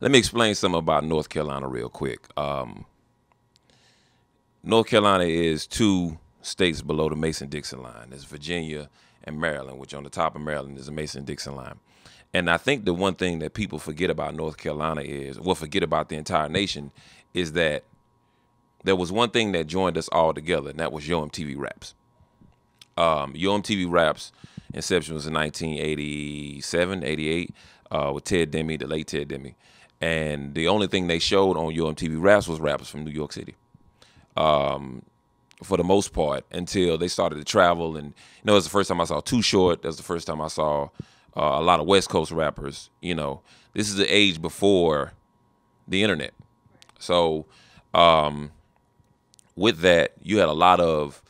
Let me explain something about North Carolina real quick. North Carolina is two states below the Mason-Dixon line. There's Virginia and Maryland, which on the top of Maryland is the Mason-Dixon line. And I think the one thing that people forget about North Carolina is, well, forget about the entire nation, is that there was one thing that joined us all together, and that was Yo MTV Raps. Yo MTV Raps inception was in 1987, 88, with Ted Demme, the late Ted Demme. And the only thing they showed on Yo MTV Raps was rappers from New York City. For the most part, until they started to travel. And, it was the first time I saw Too Short. That was the first time I saw a lot of West Coast rappers. This is the age before the internet. So with that, you had a lot of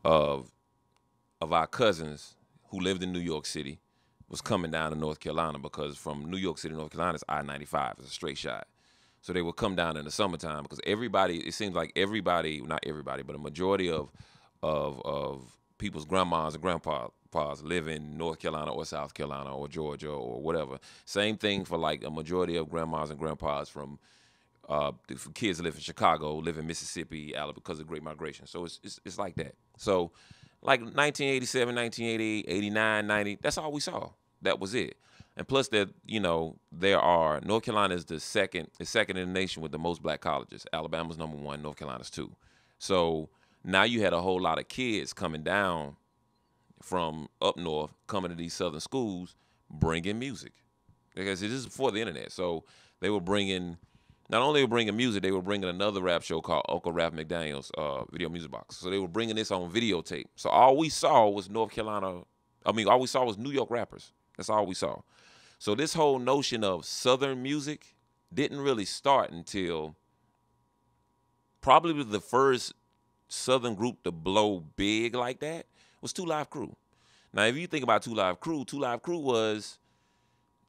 our cousins who lived in New York City was coming down to North Carolina, because from New York City to North Carolina is I-95. It's a straight shot. So they would come down in the summertime, because everybody, it seems like everybody, not everybody, but a majority of people's grandmas and grandpas live in North Carolina or South Carolina or Georgia or whatever. Same thing for like a majority of grandmas and grandpas from kids that live in Chicago, live in Mississippi, Alabama, because of Great Migration. So it's like that. So like 1987, 1988, 89, 90, that's all we saw. That was it. And plus that, North Carolina is second in the nation with the most black colleges. Alabama's number one, North Carolina's two. So now you had a whole lot of kids coming down from up north, coming to these southern schools, bringing music. Because this is before the internet. So they were bringing, not only were bringing music, they were bringing another rap show called Uncle Rap McDaniel's Video Music Box. So they were bringing this on videotape. So all we saw was all we saw was New York rappers. That's all we saw. So this whole notion of Southern music didn't really start until probably the first Southern group to blow big like that was 2 Live Crew. Now, if you think about 2 Live Crew was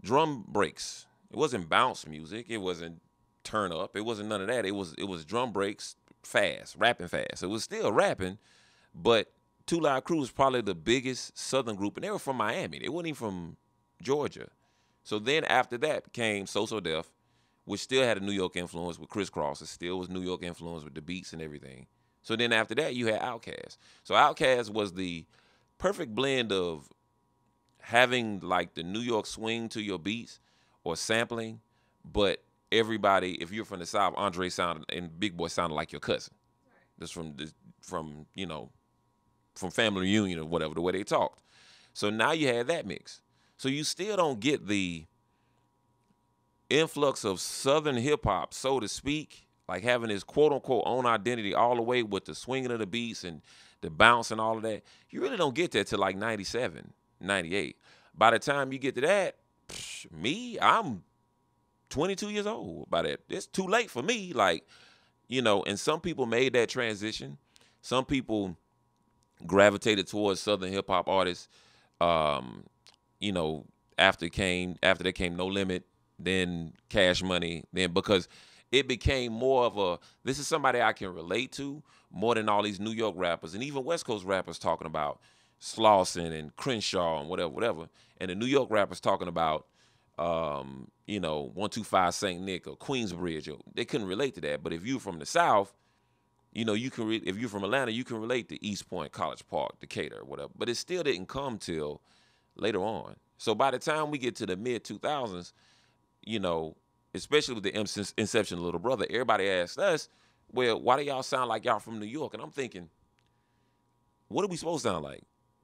drum breaks. It wasn't bounce music. It wasn't turn up. It wasn't none of that. It was drum breaks fast, rapping fast. It was still rapping, but 2 Live Crew was probably the biggest Southern group, and they were from Miami. They weren't even from Georgia. So then after that came So Def, which still had a New York influence with Criss Cross. It still was New York influence with the beats and everything. So then after that, you had Outkast. So Outkast was the perfect blend of having like the New York swing to your beats or sampling, but everybody, if you're from the South, Andre sounded and Big Boy sounded like your cousin. Just from family reunion or whatever, the way they talked. So now you had that mix. So you still don't get the influx of Southern hip hop, so to speak, like having this quote unquote own identity all the way with the swinging of the beats and the bounce and all of that. You really don't get that till like 97, 98. By the time you get to that, I'm 22 years old by that. It's too late for me. And some people made that transition. Some people gravitated towards Southern hip hop artists. After there came No Limit, then Cash Money, then because it became more of this is somebody I can relate to more than all these New York rappers and even West Coast rappers talking about Slauson and Crenshaw and whatever. And the New York rappers talking about 125 St. Nick or Queensbridge. They couldn't relate to that. But if you're from the South, you can if you're from Atlanta, you can relate to East Point, College Park, Decatur, whatever. But it still didn't come till later on. So by the time we get to the mid 2000s, especially with the inception of Little Brother, everybody asked us, well, why do y'all sound like y'all from New York? And I'm thinking, what are we supposed to sound like?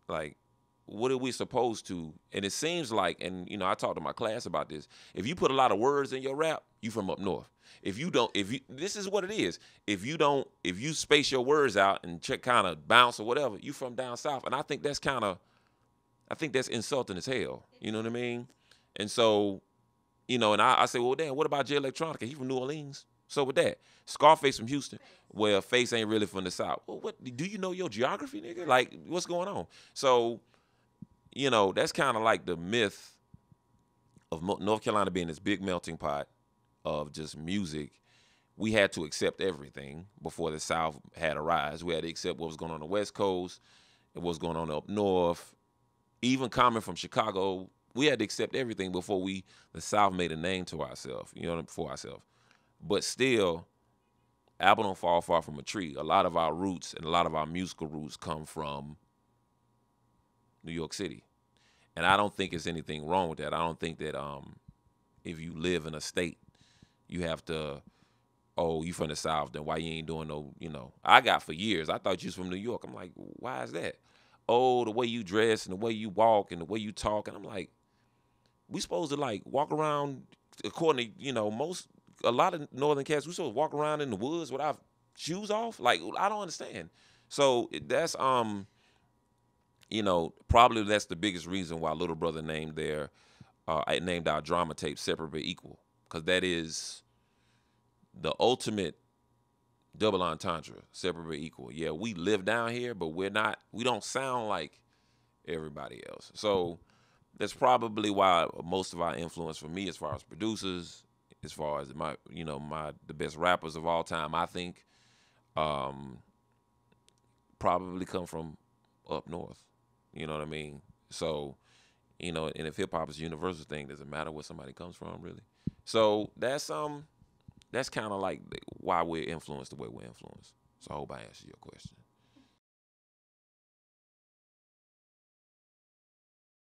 Like, what are we supposed to? And it seems like, and I talked to my class about this, if you put a lot of words in your rap, you from up north. This is what it is. If you space your words out and kind of bounce or whatever, you from down south. And I think that's insulting as hell. You know what I mean? And so, and I say, well, damn, what about Jay Electronica? He from New Orleans. So with that, Scarface from Houston. Well, Face ain't really from the South. Well, what do you know your geography, nigga? Like, what's going on? So, that's kind of like the myth of North Carolina being this big melting pot of just music. We had to accept everything before the South had a rise. We had to accept what was going on the West Coast and what was going on up north. Even coming from Chicago, we had to accept everything before the South made a name to ourselves, for ourselves. But still, apple don't fall far from a tree. A lot of our roots and a lot of our musical roots come from New York City. And I don't think there's anything wrong with that. I don't think that if you live in a state, you have to, oh, you from the South, then why you ain't doing no. I got for years, I thought you was from New York. I'm like, why is that? Oh, the way you dress and the way you walk and the way you talk. And I'm like, we supposed to like walk around, according to, a lot of northern cats, we supposed to walk around in the woods without shoes off? Like, I don't understand. So that's probably that's the biggest reason why Little Brother named our drama tape Separate But Equal, because that is the ultimate double entendre, separate but equal. Yeah, we live down here, but we don't sound like everybody else. So that's probably why most of our influence for me, as far as producers, as far as the best rappers of all time, I think, probably come from up north. You know what I mean? So, and if hip hop is a universal thing, doesn't matter where somebody comes from, really. So that's kind of like why we're influenced the way we're influenced. So I hope I answered your question.